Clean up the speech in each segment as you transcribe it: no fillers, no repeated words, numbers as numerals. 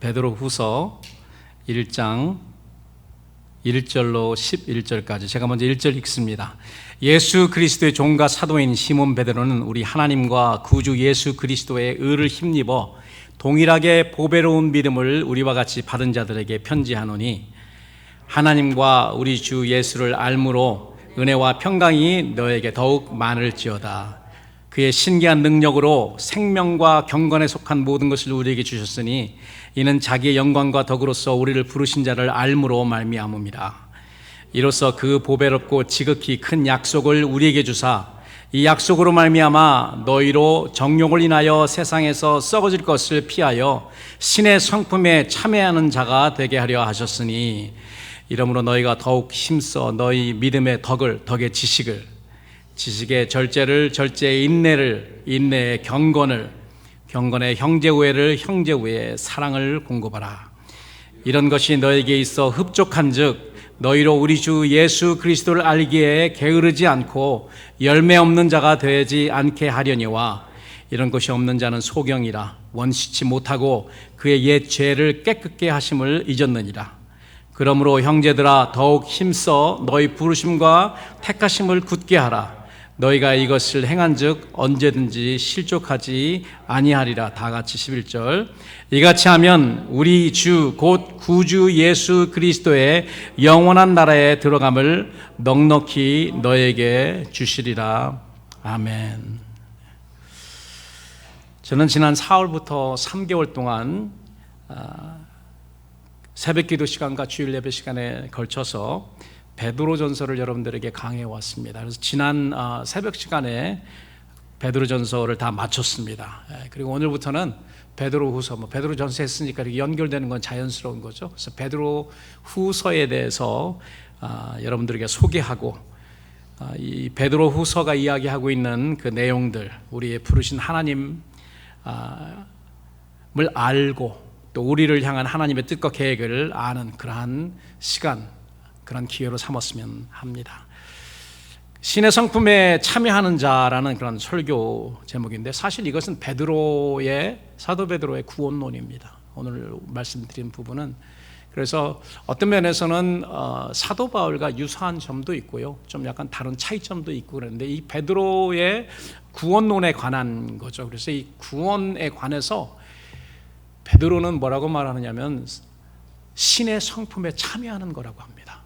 베드로후서 1장 1절로 11절까지 제가 먼저 1절 읽습니다. 예수 그리스도의 종과 사도인 시몬 베드로는 우리 하나님과 구주 예수 그리스도의 의를 힘입어 동일하게 보배로운 믿음을 우리와 같이 받은 자들에게 편지하노니, 하나님과 우리 주 예수를 알므로 은혜와 평강이 너에게 더욱 많을지어다. 그의 신기한 능력으로 생명과 경건에 속한 모든 것을 우리에게 주셨으니 이는 자기의 영광과 덕으로서 우리를 부르신 자를 알므로 말미암음이라. 이로써 그 보배롭고 지극히 큰 약속을 우리에게 주사 이 약속으로 말미암아 너희로 정욕을 인하여 세상에서 썩어질 것을 피하여 신의 성품에 참여하는 자가 되게 하려 하셨으니, 이러므로 너희가 더욱 힘써 너희 믿음의 덕의 지식을, 지식의 절제를, 절제의 인내를, 인내의 경건을, 경건의 형제우애를, 형제우애의 사랑을 공급하라. 이런 것이 너에게 있어 흡족한즉 너희로 우리 주 예수 그리스도를 알기에 게으르지 않고 열매 없는 자가 되지 않게 하려니와, 이런 것이 없는 자는 소경이라 원시치 못하고 그의 옛 죄를 깨끗게 하심을 잊었느니라. 그러므로 형제들아 더욱 힘써 너희 부르심과 택하심을 굳게 하라. 너희가 이것을 행한즉 언제든지 실족하지 아니하리라. 다 같이 11절. 이같이 하면 우리 주 곧 구주 예수 그리스도의 영원한 나라에 들어감을 넉넉히 너에게 주시리라. 아멘. 저는 지난 4월부터 3개월 동안 새벽기도 시간과 주일 예배 시간에 걸쳐서 베드로전서를 여러분들에게 강해해 왔습니다. 그래서 지난 새벽 시간에 베드로전서를 다 마쳤습니다. 그리고 오늘부터는 베드로후서, 베드로전서 했으니까 이렇게 연결되는 건 자연스러운 거죠. 그래서 베드로후서에 대해서 여러분들에게 소개하고, 이 베드로후서가 이야기하고 있는 그 내용들, 우리의 부르신 하나님을 알고 또 우리를 향한 하나님의 뜻과 계획을 아는 그러한 시간, 그런 기회로 삼았으면 합니다. 신의 성품에 참여하는 자라는 그런 설교 제목인데, 사실 이것은 사도 베드로의 구원론입니다. 오늘 말씀드린 부분은. 그래서 어떤 면에서는 사도 바울과 유사한 점도 있고요, 좀 약간 다른 차이점도 있고 그런데, 이 베드로의 구원론에 관한 거죠. 그래서 이 구원에 관해서 베드로는 뭐라고 말하느냐면 신의 성품에 참여하는 거라고 합니다.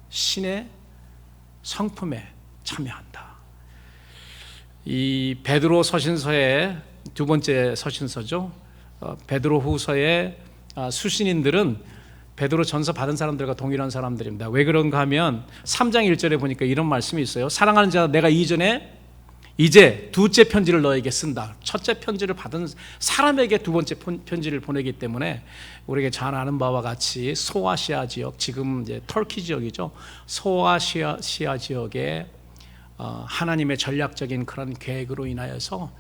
신의 성품에 참여한다. 이 베드로 서신서의 두 번째 서신서죠. 베드로 후서의 수신인들은 베드로 전서 받은 사람들과 동일한 사람들입니다. 왜 그런가 하면 3장 1절에 보니까 이런 말씀이 있어요. 사랑하는 자, 내가 이제 두째 편지를 너에게 쓴다. 첫째 편지를 받은 사람에게 두 번째 편지를 보내기 때문에 우리에게 잘 아는 바와 같이 소아시아 지역, 지금 이제 터키 지역이죠. 소아시아 지역에 하나님의 전략적인 그런 계획으로 인하여서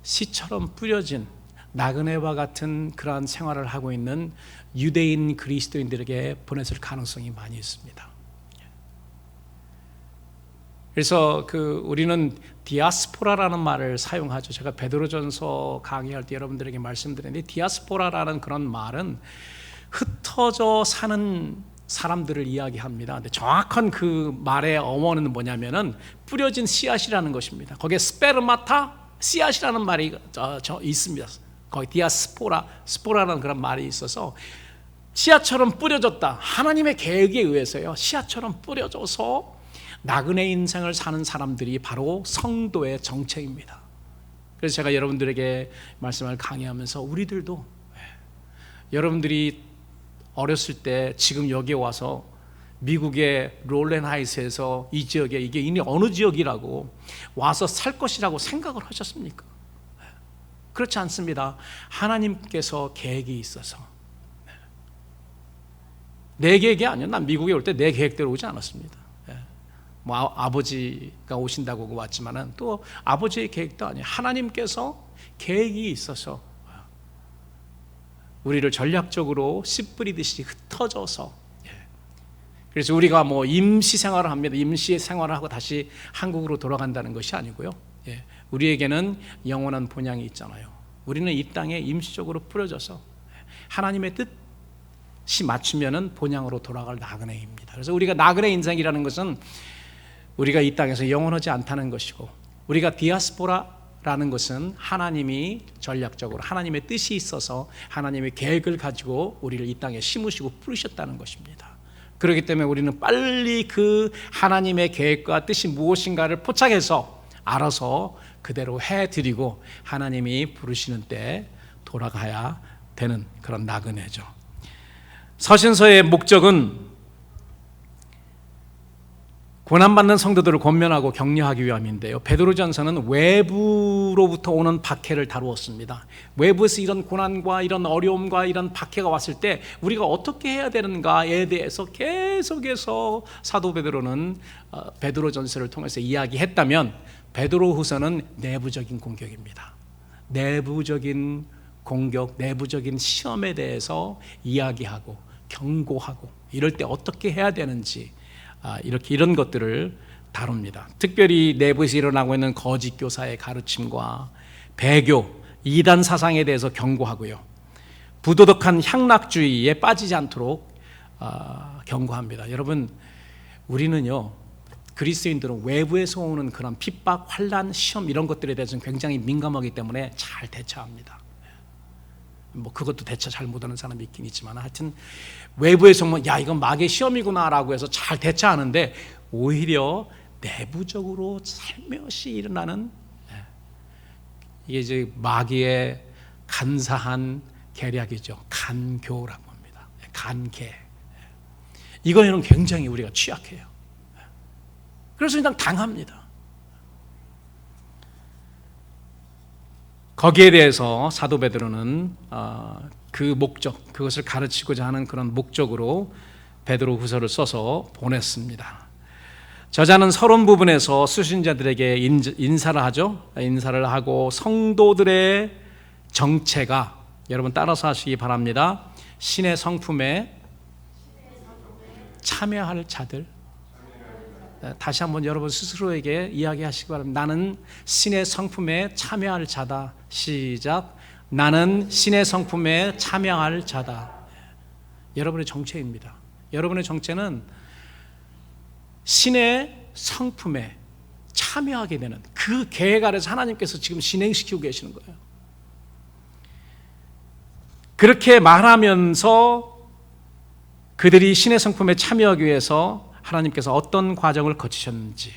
씨처럼 뿌려진 나그네와 같은 그러한 생활을 하고 있는 유대인 그리스도인들에게 보냈을 가능성이 많이 있습니다. 그래서 우리는 디아스포라라는 말을 사용하죠. 제가 베드로전서 강의할 때 여러분들에게 말씀드렸는데, 디아스포라라는 그런 말은 흩어져 사는 사람들을 이야기합니다. 근데 정확한 그 말의 어원은 뭐냐면은 뿌려진 씨앗이라는 것입니다. 거기에 스페르마타, 씨앗이라는 말이 있습니다. 거기 스포라라는 그런 말이 있어서 씨앗처럼 뿌려졌다. 하나님의 계획에 의해서요, 씨앗처럼 뿌려져서 나그네 인생을 사는 사람들이 바로 성도의 정체입니다. 그래서 제가 여러분들에게 말씀을 강의하면서 우리들도, 여러분들이 어렸을 때 지금 여기에 와서 미국의 롤렌하이스에서 이 지역에, 이게 이미 어느 지역이라고 와서 살 것이라고 생각을 하셨습니까? 그렇지 않습니다. 하나님께서 계획이 있어서. 내 계획이 아니야. 난 미국에 올 때 내 계획대로 오지 않았습니다. 아버지가 오신다고 왔지만은 또 아버지의 계획도 아니에요. 하나님께서 계획이 있어서 우리를 전략적으로 씨 뿌리듯이 흩어져서, 그래서 우리가 임시 생활을 합니다. 임시 생활을 하고 다시 한국으로 돌아간다는 것이 아니고요, 우리에게는 영원한 본향이 있잖아요. 우리는 이 땅에 임시적으로 뿌려져서 하나님의 뜻이 맞추면은 본향으로 돌아갈 나그네입니다. 그래서 우리가 나그네 인생이라는 것은 우리가 이 땅에서 영원하지 않다는 것이고, 우리가 디아스포라라는 것은 하나님이 전략적으로 하나님의 뜻이 있어서 하나님의 계획을 가지고 우리를 이 땅에 심으시고 부르셨다는 것입니다. 그렇기 때문에 우리는 빨리 그 하나님의 계획과 뜻이 무엇인가를 포착해서 알아서 그대로 해드리고 하나님이 부르시는 때 돌아가야 되는 그런 나그네죠. 서신서의 목적은 고난받는 성도들을 권면하고 격려하기 위함인데요, 베드로전서는 외부로부터 오는 박해를 다루었습니다. 외부에서 이런 고난과 이런 어려움과 이런 박해가 왔을 때 우리가 어떻게 해야 되는가에 대해서 계속해서 사도 베드로는 베드로전서를 통해서 이야기했다면, 베드로후서는 내부적인 공격입니다. 내부적인 공격, 내부적인 시험에 대해서 이야기하고 경고하고 이럴 때 어떻게 해야 되는지 이런 것들을 다룹니다. 특별히 내부에서 일어나고 있는 거짓 교사의 가르침과 배교, 이단 사상에 대해서 경고하고요, 부도덕한 향락주의에 빠지지 않도록 경고합니다. 여러분, 우리는요, 그리스도인들은 외부에서 오는 그런 핍박, 환난, 시험 이런 것들에 대해서는 굉장히 민감하기 때문에 잘 대처합니다. 뭐 그것도 대처 잘 못하는 사람이 있긴 있지만, 하여튼 외부에서 뭐 야 이건 마귀의 시험이구나라고 해서 잘 대처하는데, 오히려 내부적으로 살며시 일어나는, 이게 이제 마귀의 간사한 계략이죠. 간교라고 합니다. 간계. 이거에는 굉장히 우리가 취약해요. 그래서 그냥 당합니다. 거기에 대해서 사도 베드로는 그 목적, 그것을 가르치고자 하는 그런 목적으로 베드로 후서를 써서 보냈습니다. 저자는 서론 부분에서 수신자들에게 인사를 하죠. 인사를 하고 성도들의 정체가, 여러분 따라서 하시기 바랍니다. 신의 성품에 참여할 자들. 다시 한번 여러분 스스로에게 이야기하시기 바랍니다. 나는 신의 성품에 참여할 자다. 시작. 나는 신의 성품에 참여할 자다. 여러분의 정체입니다. 여러분의 정체는 신의 성품에 참여하게 되는 그 계획 아래서 하나님께서 지금 진행시키고 계시는 거예요. 그렇게 말하면서 그들이 신의 성품에 참여하기 위해서 하나님께서 어떤 과정을 거치셨는지,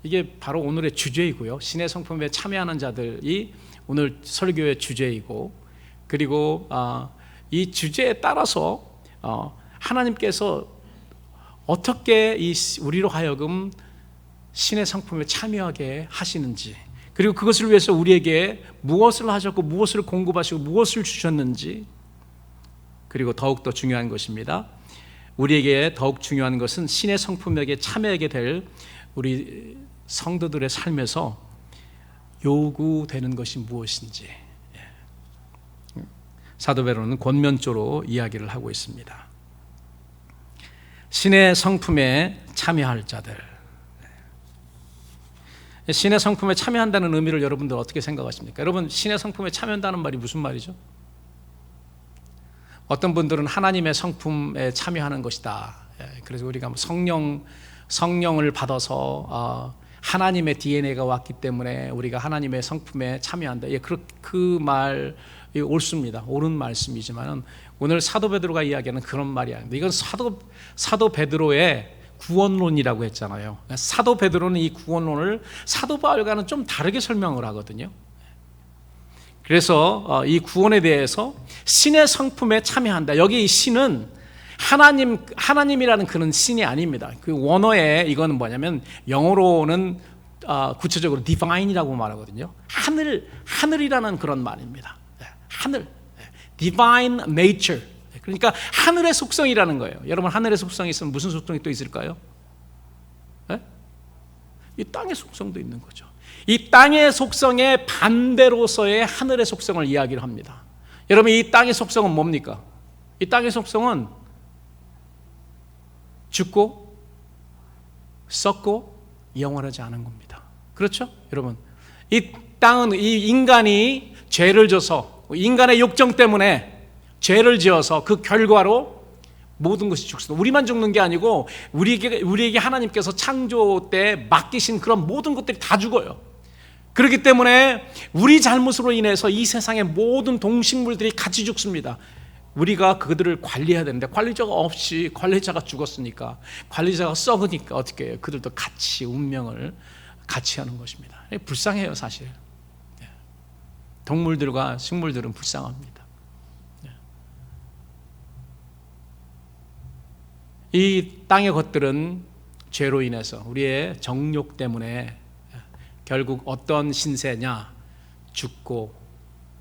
이게 바로 오늘의 주제이고요, 신의 성품에 참여하는 자들이 오늘 설교의 주제이고, 그리고 이 주제에 따라서 하나님께서 어떻게 우리로 하여금 신의 성품에 참여하게 하시는지, 그리고 그것을 위해서 우리에게 무엇을 하셨고 무엇을 공급하시고 무엇을 주셨는지, 그리고 더욱더 중요한 것입니다. 우리에게 더욱 중요한 것은 신의 성품에게 참여하게 될 우리 성도들의 삶에서 요구되는 것이 무엇인지 사도 베드로는 권면조로 이야기를 하고 있습니다. 신의 성품에 참여할 자들. 신의 성품에 참여한다는 의미를 여러분들 어떻게 생각하십니까? 여러분, 신의 성품에 참여한다는 말이 무슨 말이죠? 어떤 분들은 하나님의 성품에 참여하는 것이다. 그래서 우리가 성령을 받아서 하나님의 DNA가 왔기 때문에 우리가 하나님의 성품에 참여한다. 그 말이 옳습니다. 옳은 말씀이지만 오늘 사도 베드로가 이야기하는 그런 말이 아닙니다. 이건 사도 베드로의 구원론이라고 했잖아요. 사도 베드로는 이 구원론을 사도 바울과는 좀 다르게 설명을 하거든요. 그래서 이 구원에 대해서 신의 성품에 참여한다. 여기 이 신은 하나님이라는 그런 신이 아닙니다. 그 원어에 이거는 뭐냐면, 영어로는 구체적으로 divine이라고 말하거든요. 하늘이라는 그런 말입니다. 하늘, divine nature. 그러니까 하늘의 속성이라는 거예요. 여러분, 하늘의 속성이 있으면 무슨 속성이 또 있을까요? 이 땅의 속성도 있는 거죠. 이 땅의 속성의 반대로서의 하늘의 속성을 이야기를 합니다. 여러분, 이 땅의 속성은 뭡니까? 이 땅의 속성은 죽고 썩고 영원하지 않은 겁니다. 그렇죠? 여러분, 이 땅은, 이 인간이 죄를 져서 인간의 욕정 때문에 죄를 지어서 그 결과로 모든 것이 죽습니다. 우리만 죽는 게 아니고 우리에게 하나님께서 창조 때 맡기신 그런 모든 것들이 다 죽어요. 그렇기 때문에 우리 잘못으로 인해서 이 세상의 모든 동식물들이 같이 죽습니다. 우리가 그들을 관리해야 되는데 관리자가 없이, 관리자가 죽었으니까, 관리자가 썩으니까 어떻게 해요? 그들도 같이 운명을 같이 하는 것입니다. 불쌍해요, 사실. 동물들과 식물들은 불쌍합니다. 이 땅의 것들은 죄로 인해서, 우리의 정욕 때문에 결국 어떤 신세냐? 죽고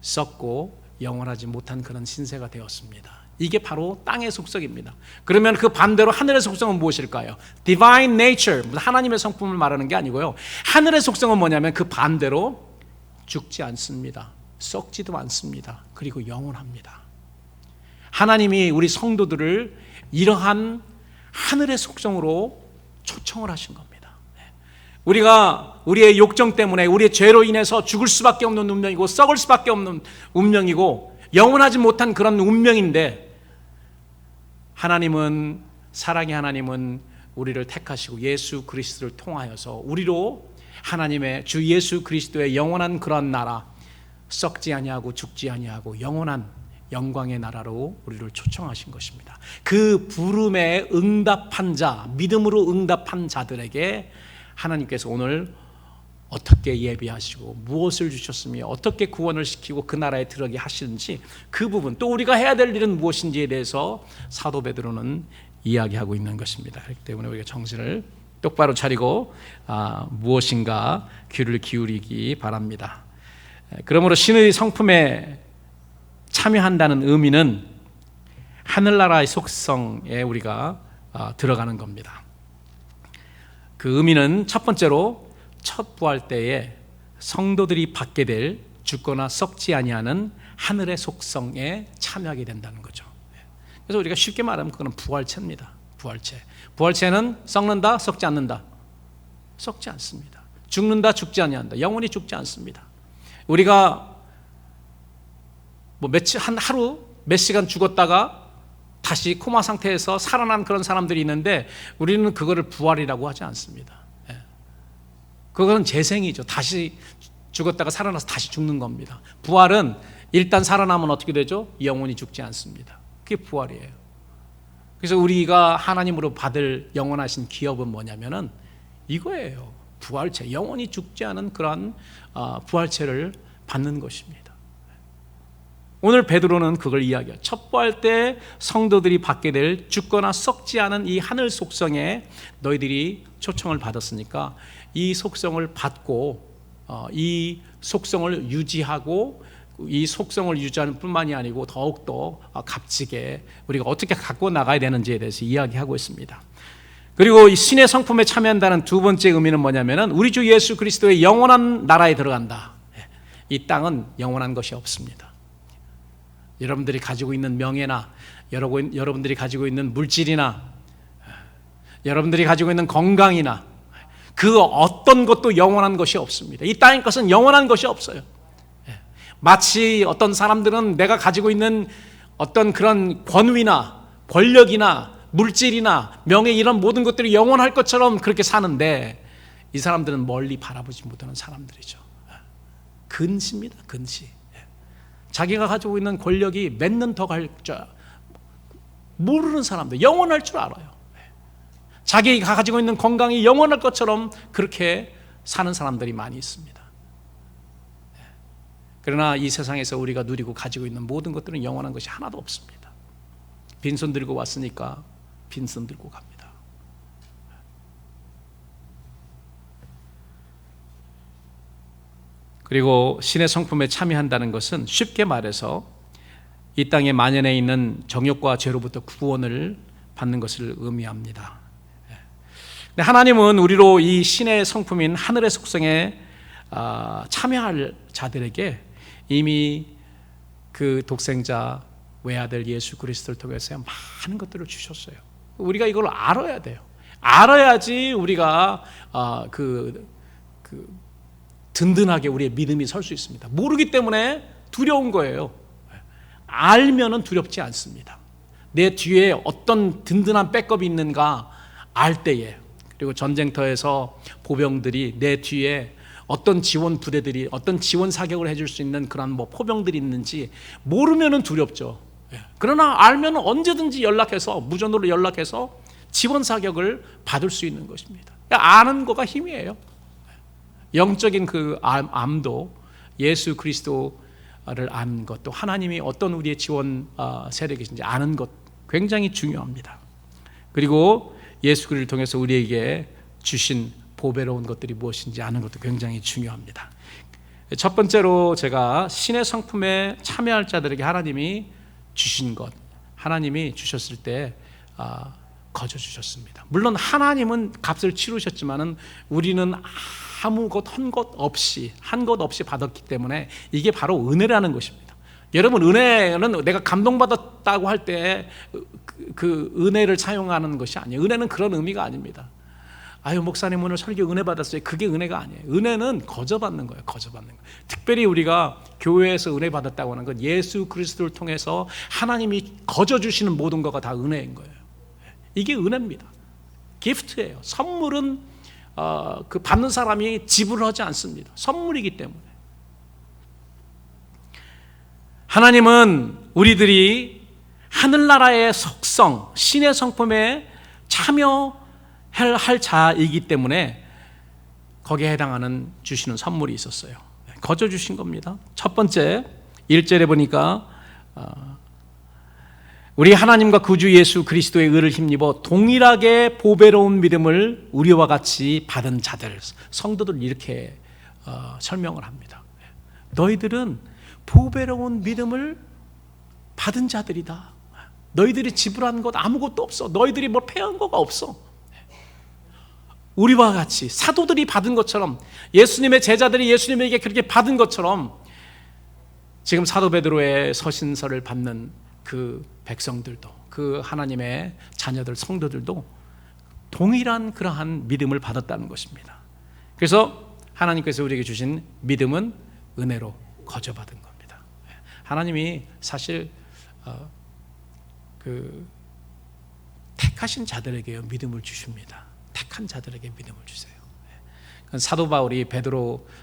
썩고 영원하지 못한 그런 신세가 되었습니다. 이게 바로 땅의 속성입니다. 그러면 그 반대로 하늘의 속성은 무엇일까요? Divine nature, 하나님의 성품을 말하는 게 아니고요. 하늘의 속성은 뭐냐면 그 반대로 죽지 않습니다. 썩지도 않습니다. 그리고 영원합니다. 하나님이 우리 성도들을 이러한 하늘의 속성으로 초청을 하신 겁니다. 우리가 우리의 욕정 때문에, 우리의 죄로 인해서 죽을 수밖에 없는 운명이고 썩을 수밖에 없는 운명이고 영원하지 못한 그런 운명인데, 하나님은, 사랑의 하나님은 우리를 택하시고 예수 그리스도를 통하여서 우리로 하나님의 주 예수 그리스도의 영원한 그런 나라, 썩지 아니하고 죽지 아니하고 영원한 영광의 나라로 우리를 초청하신 것입니다. 그 부름에 응답한 자, 믿음으로 응답한 자들에게 하나님께서 오늘 어떻게 예비하시고 무엇을 주셨으며 어떻게 구원을 시키고 그 나라에 들어가게 하시는지, 그 부분, 또 우리가 해야 될 일은 무엇인지에 대해서 사도 베드로는 이야기하고 있는 것입니다. 그렇기 때문에 우리가 정신을 똑바로 차리고 무엇인가 귀를 기울이기 바랍니다. 그러므로 신의 성품에 참여한다는 의미는 하늘나라의 속성에 우리가 들어가는 겁니다. 그 의미는 첫 번째로 첫 부활 때에 성도들이 받게 될 죽거나 썩지 아니하는 하늘의 속성에 참여하게 된다는 거죠. 그래서 우리가 쉽게 말하면 그건 부활체입니다. 부활체. 부활체는 썩는다, 썩지 않는다. 썩지 않습니다. 죽는다, 죽지 아니한다. 영원히 죽지 않습니다. 우리가 하루 몇 시간 죽었다가 다시 코마 상태에서 살아난 그런 사람들이 있는데 우리는 그거를 부활이라고 하지 않습니다. 그거는 재생이죠. 다시 죽었다가 살아나서 다시 죽는 겁니다. 부활은 일단 살아나면 어떻게 되죠? 영원히 죽지 않습니다. 그게 부활이에요. 그래서 우리가 하나님으로 받을 영원하신 기업은 뭐냐면은 이거예요. 부활체, 영원히 죽지 않은 그러한 부활체를 받는 것입니다. 오늘 베드로는 그걸 이야기해요. 첫 부활 때 성도들이 받게 될 죽거나 썩지 않은 이 하늘 속성에 너희들이 초청을 받았으니까 이 속성을 받고 이 속성을 유지하고, 이 속성을 유지하는 뿐만이 아니고 더욱더 값지게 우리가 어떻게 갖고 나가야 되는지에 대해서 이야기하고 있습니다. 그리고 이 신의 성품에 참여한다는 두 번째 의미는 뭐냐면은 우리 주 예수 그리스도의 영원한 나라에 들어간다. 이 땅은 영원한 것이 없습니다. 여러분들이 가지고 있는 명예나 여러분들이 가지고 있는 물질이나 여러분들이 가지고 있는 건강이나 그 어떤 것도 영원한 것이 없습니다. 이 땅의 것은 영원한 것이 없어요. 마치 어떤 사람들은 내가 가지고 있는 어떤 그런 권위나 권력이나 물질이나 명예, 이런 모든 것들이 영원할 것처럼 그렇게 사는데, 이 사람들은 멀리 바라보지 못하는 사람들이죠. 근시입니다. 근시. 자기가 가지고 있는 권력이 몇 년 더 갈 줄 모르는 사람들, 영원할 줄 알아요. 자기가 가지고 있는 건강이 영원할 것처럼 그렇게 사는 사람들이 많이 있습니다. 그러나 이 세상에서 우리가 누리고 가지고 있는 모든 것들은 영원한 것이 하나도 없습니다. 빈손 들고 왔으니까 빈손 들고 갑니다. 그리고 신의 성품에 참여한다는 것은 쉽게 말해서 이 땅에 만연해 있는 정욕과 죄로부터 구원을 받는 것을 의미합니다. 근데 하나님은 우리로 이 신의 성품인 하늘의 속성에 참여할 자들에게 이미 그 독생자 외아들 예수 그리스도를 통해서 많은 것들을 주셨어요. 우리가 이걸 알아야 돼요. 알아야지 우리가 든든하게 우리의 믿음이 설 수 있습니다. 모르기 때문에 두려운 거예요. 알면은 두렵지 않습니다. 내 뒤에 어떤 든든한 백업이 있는가 알 때에, 그리고 전쟁터에서 보병들이 내 뒤에 어떤 지원 부대들이, 어떤 지원 사격을 해줄 수 있는 그런 포병들이 있는지 모르면은 두렵죠. 그러나 알면 언제든지 연락해서, 무전으로 연락해서 지원 사격을 받을 수 있는 것입니다. 아는 거가 힘이에요. 영적인 그 암도, 예수 그리스도를 아는 것도, 하나님이 어떤 우리의 지원 세력이신지 아는 것 굉장히 중요합니다. 그리고 예수 그리스도를 통해서 우리에게 주신 보배로운 것들이 무엇인지 아는 것도 굉장히 중요합니다. 첫 번째로 제가 신의 성품에 참여할 자들에게 하나님이 주신 것, 하나님이 주셨을 때 거저 주셨습니다. 물론 하나님은 값을 치르셨지만은 우리는 한 것 없이 받았기 때문에 이게 바로 은혜라는 것입니다. 여러분, 은혜는 내가 감동받았다고 할 때 그 은혜를 사용하는 것이 아니에요. 은혜는 그런 의미가 아닙니다. 아유, 목사님 오늘 설교 은혜 받았어요. 그게 은혜가 아니에요. 은혜는 거저 받는 거예요. 거저 받는 거예요. 특별히 우리가 교회에서 은혜 받았다고 하는 건 예수 그리스도를 통해서 하나님이 거저 주시는 모든 것가 다 은혜인 거예요. 이게 은혜입니다. 기프트예요. 선물은 그 받는 사람이 지불하지 않습니다. 선물이기 때문에. 하나님은 우리들이 하늘나라의 속성, 신의 성품에 참여할 자이기 때문에 거기에 해당하는 주시는 선물이 있었어요. 거저 주신 겁니다. 첫 번째 1절에 보니까 우리 하나님과 구주 예수 그리스도의 의를 힘입어 동일하게 보배로운 믿음을 우리와 같이 받은 자들, 성도들 이렇게 설명을 합니다. 너희들은 보배로운 믿음을 받은 자들이다. 너희들이 지불한 것 아무것도 없어. 너희들이 뭘 패한 거가 없어. 우리와 같이 사도들이 받은 것처럼, 예수님의 제자들이 예수님에게 그렇게 받은 것처럼 지금 사도 베드로의 서신서를 받는 그 백성들도, 그 하나님의 자녀들, 성도들도 동일한 그러한 믿음을 받았다는 것입니다. 그래서 하나님께서 우리에게 주신 믿음은 은혜로 거저 받은 겁니다. 하나님이 사실 택하신 자들에게 믿음을 주십니다. 택한 자들에게 믿음을 주세요. 사도 바울이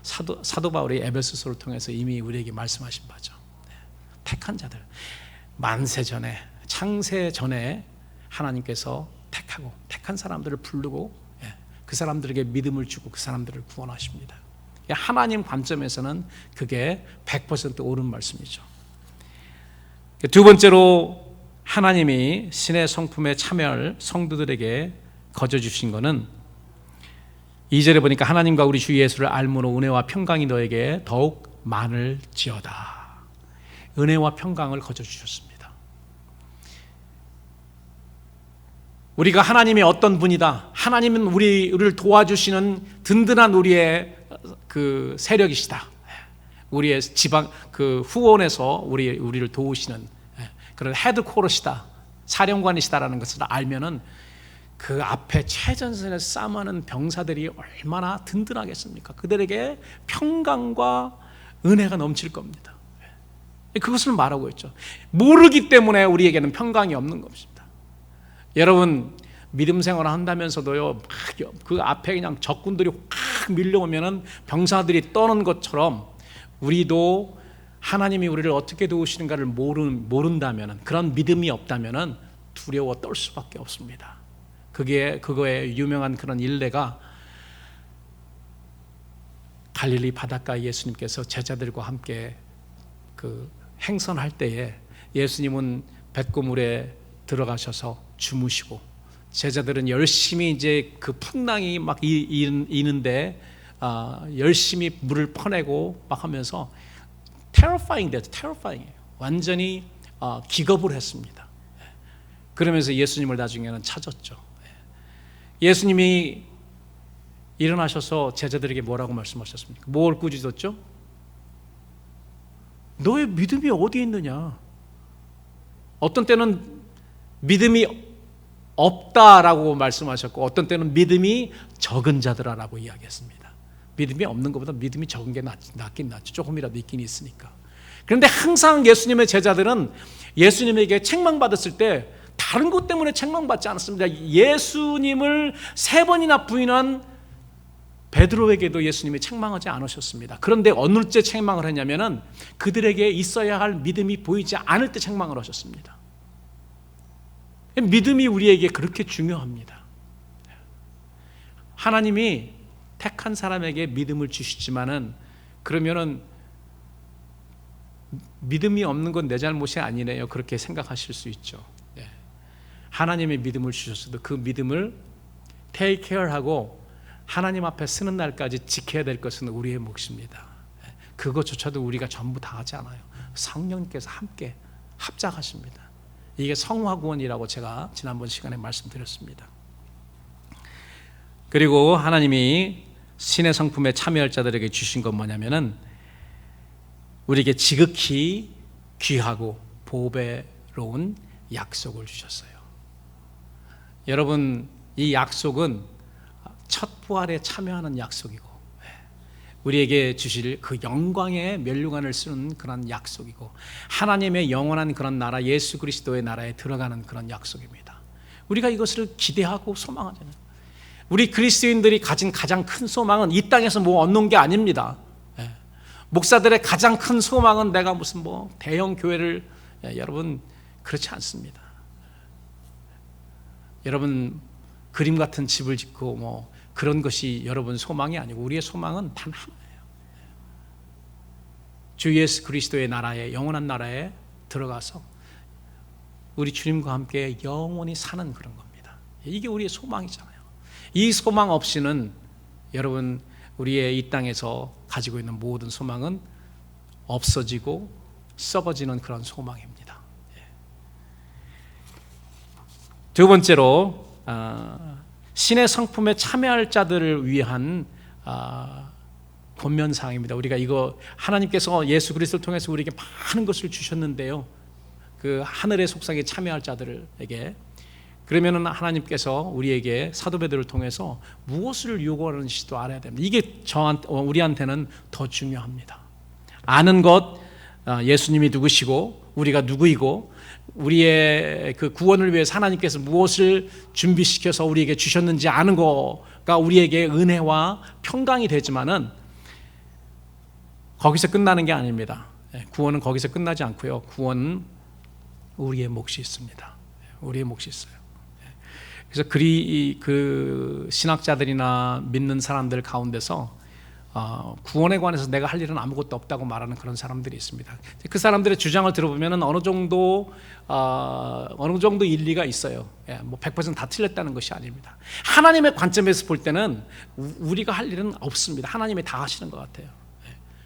사도 바울이 에베소서를 통해서 이미 우리에게 말씀하신 바죠. 택한 자들, 만세 전에, 창세 전에 하나님께서 택한 사람들을 부르고 그 사람들에게 믿음을 주고 그 사람들을 구원하십니다. 하나님 관점에서는 그게 100% 옳은 말씀이죠. 두 번째로 하나님이 신의 성품에 참여할 성도들에게 거저 주신 것은 2절에 보니까 하나님과 우리 주 예수를 알므로 은혜와 평강이 너에게 더욱 많을지어다. 은혜와 평강을 거저 주셨습니다. 우리가 하나님이 어떤 분이다, 하나님은 우리를 도와주시는 든든한 우리의 그 세력이시다, 우리의 지방 그 후원에서 우리를 도우시는 그런 헤드코러시다, 사령관이시다라는 것을 알면은 그 앞에 최전선에 싸움하는 병사들이 얼마나 든든하겠습니까? 그들에게 평강과 은혜가 넘칠 겁니다. 그것을 말하고 있죠. 모르기 때문에 우리에게는 평강이 없는 것입니다. 여러분, 믿음 생활을 한다면서도요, 그 앞에 그냥 적군들이 확 밀려오면은 병사들이 떠는 것처럼 우리도 하나님이 우리를 어떻게 도우시는가를 모른다면, 그런 믿음이 없다면 두려워 떨 수밖에 없습니다. 그거의 유명한 그런 일례가 갈릴리 바닷가 예수님께서 제자들과 함께 그 행선할 때에 예수님은 뱃고물에 들어가셔서 주무시고 제자들은 열심히 이제 그 풍랑이 막 이는데 열심히 물을 퍼내고 막 하면서 terrifying이에요. 완전히 기겁을 했습니다. 그러면서 예수님을 나중에는 찾았죠. 예수님이 일어나셔서 제자들에게 뭐라고 말씀하셨습니까? 뭘 꾸짖었죠? 너의 믿음이 어디에 있느냐? 어떤 때는 믿음이 없다라고 말씀하셨고, 어떤 때는 믿음이 적은 자들아라고 이야기했습니다. 믿음이 없는 것보다 믿음이 적은 게 낫긴 낫죠. 조금이라도 있긴 있으니까. 그런데 항상 예수님의 제자들은 예수님에게 책망받았을 때 다른 것 때문에 책망받지 않았습니다. 예수님을 3번이나 부인한 베드로에게도 예수님이 책망하지 않으셨습니다. 그런데 어느 때 책망을 했냐면은 그들에게 있어야 할 믿음이 보이지 않을 때 책망을 하셨습니다. 믿음이 우리에게 그렇게 중요합니다. 하나님이 택한 사람에게 믿음을 주시지만은 그러면은 믿음이 없는 건 내 잘못이 아니네요. 그렇게 생각하실 수 있죠. 하나님의 믿음을 주셨어도 그 믿음을 take care하고 하나님 앞에 쓰는 날까지 지켜야 될 것은 우리의 몫입니다. 그것조차도 우리가 전부 다 하지 않아요. 성령님께서 함께 합작하십니다. 이게 성화구원이라고 제가 지난번 시간에 말씀드렸습니다. 그리고 하나님이 신의 성품에 참여할 자들에게 주신 건 뭐냐면은 우리에게 지극히 귀하고 보배로운 약속을 주셨어요. 여러분, 이 약속은 첫 부활에 참여하는 약속이고 우리에게 주실 그 영광의 면류관을 쓰는 그런 약속이고 하나님의 영원한 그런 나라, 예수 그리스도의 나라에 들어가는 그런 약속입니다. 우리가 이것을 기대하고 소망하잖아요. 우리 그리스도인들이 가진 가장 큰 소망은 이 땅에서 뭐 얻는 게 아닙니다. 목사들의 가장 큰 소망은 내가 무슨 뭐 대형 교회를, 여러분 그렇지 않습니다. 여러분 그림 같은 집을 짓고 뭐 그런 것이 여러분 소망이 아니고 우리의 소망은 단 하나예요. 주 예수 그리스도의 나라에, 영원한 나라에 들어가서 우리 주님과 함께 영원히 사는 그런 겁니다. 이게 우리의 소망이잖아요. 이 소망 없이는 여러분 우리의 이 땅에서 가지고 있는 모든 소망은 없어지고 썩어지는 그런 소망입니다. 두 번째로 신의 성품에 참여할 자들을 위한 권면사항입니다. 우리가 이거 하나님께서 예수 그리스도를 통해서 우리에게 많은 것을 주셨는데요, 그 하늘의 속삭에 참여할 자들에게, 그러면은 하나님께서 우리에게 사도 베드로를 통해서 무엇을 요구하는지도 알아야 됩니다. 이게 우리한테는 더 중요합니다. 아는 것, 예수님이 누구시고 우리가 누구이고 우리의 그 구원을 위해서 하나님께서 무엇을 준비시켜서 우리에게 주셨는지 아는 거가 우리에게 은혜와 평강이 되지만은 거기서 끝나는 게 아닙니다. 구원은 거기서 끝나지 않고요. 구원은 우리의 몫이 있습니다. 우리의 몫이 있어요. 그래서 그 신학자들이나 믿는 사람들 가운데서 구원에 관해서 내가 할 일은 아무것도 없다고 말하는 그런 사람들이 있습니다. 그 사람들의 주장을 들어보면 어느 정도 일리가 있어요. 뭐 100% 다 틀렸다는 것이 아닙니다. 하나님의 관점에서 볼 때는 우리가 할 일은 없습니다. 하나님이 다 하시는 것 같아요.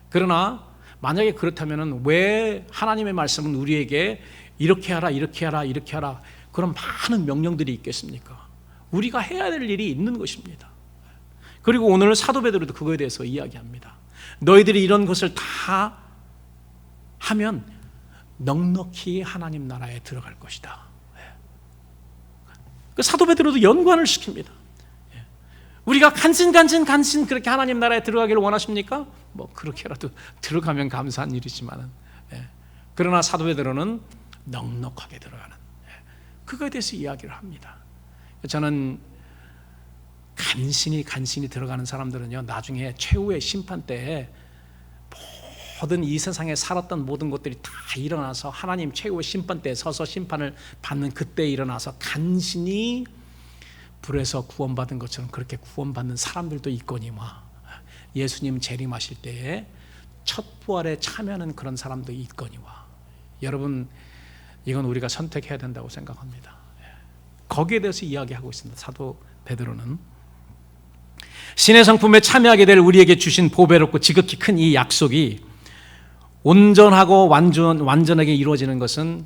그러나 만약에 그렇다면 왜 하나님의 말씀은 우리에게 이렇게 하라, 이렇게 하라, 이렇게 하라, 그런 많은 명령들이 있겠습니까? 우리가 해야 될 일이 있는 것입니다. 그리고 오늘 사도 베드로도 그거에 대해서 이야기합니다. 너희들이 이런 것을 다 하면 넉넉히 하나님 나라에 들어갈 것이다. 그 사도 베드로도 연관을 시킵니다. 우리가 간신 그렇게 하나님 나라에 들어가기를 원하십니까? 뭐 그렇게라도 들어가면 감사한 일이지만은, 그러나 사도 베드로는 넉넉하게 들어가는, 그거에 대해서 이야기를 합니다. 저는 간신히 들어가는 사람들은요, 나중에 최후의 심판 때에 모든 이 세상에 살았던 모든 것들이 다 일어나서 하나님 최후의 심판 때에 서서 심판을 받는 그때 일어나서 간신히 불에서 구원받은 것처럼 그렇게 구원받는 사람들도 있거니와, 예수님 재림하실 때에 첫 부활에 참여하는 그런 사람도 있거니와, 여러분 이건 우리가 선택해야 된다고 생각합니다. 거기에 대해서 이야기하고 있습니다. 사도 베드로는 신의 성품에 참여하게 될 우리에게 주신 보배롭고 지극히 큰 이 약속이 온전하고 완전하게 이루어지는 것은